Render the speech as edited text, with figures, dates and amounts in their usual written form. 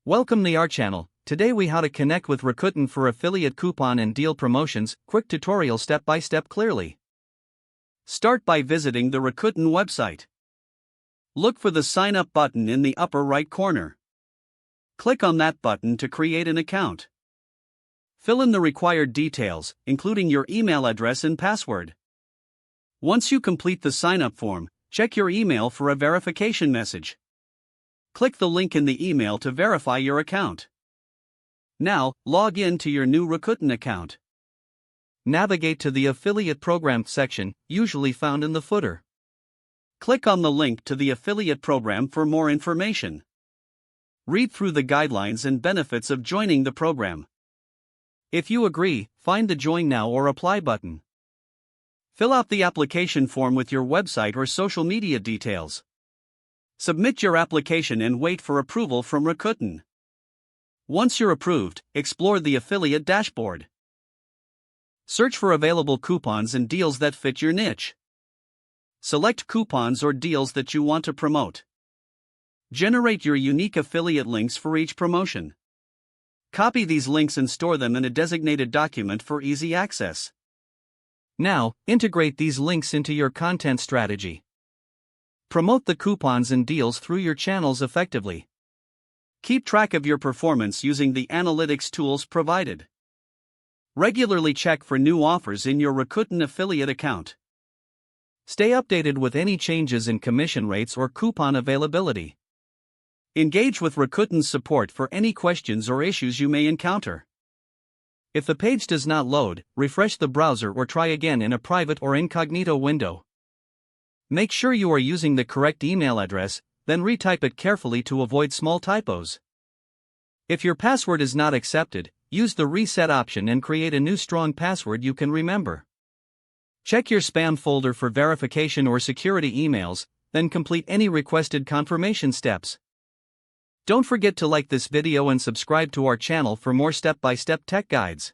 Welcome to our channel. Today we how to connect with Rakuten for affiliate coupon and deal promotions. Quick tutorial step by step clearly. Start by visiting the Rakuten website. Look for the sign up button in the upper right corner. Click on that button to create an account. Fill in the required details, including your email address and password. Once you complete the sign up form, check your email for a verification message. Click the link in the email to verify your account. Now, log in to your new Rakuten account. Navigate to the Affiliate Program section, usually found in the footer. Click on the link to the affiliate program for more information. Read through the guidelines and benefits of joining the program. If you agree, find the Join Now or Apply button. Fill out the application form with your website or social media details. Submit your application and wait for approval from Rakuten. Once you're approved, explore the affiliate dashboard. Search for available coupons and deals that fit your niche. Select coupons or deals that you want to promote. Generate your unique affiliate links for each promotion. Copy these links and store them in a designated document for easy access. Now, integrate these links into your content strategy. Promote the coupons and deals through your channels effectively. Keep track of your performance using the analytics tools provided. Regularly check for new offers in your Rakuten affiliate account. Stay updated with any changes in commission rates or coupon availability. Engage with Rakuten's support for any questions or issues you may encounter. If the page does not load, refresh the browser or try again in a private or incognito window. Make sure you are using the correct email address, then retype it carefully to avoid small typos. If your password is not accepted, use the reset option and create a new strong password you can remember. Check your spam folder for verification or security emails, then complete any requested confirmation steps. Don't forget to like this video and subscribe to our channel for more step-by-step tech guides.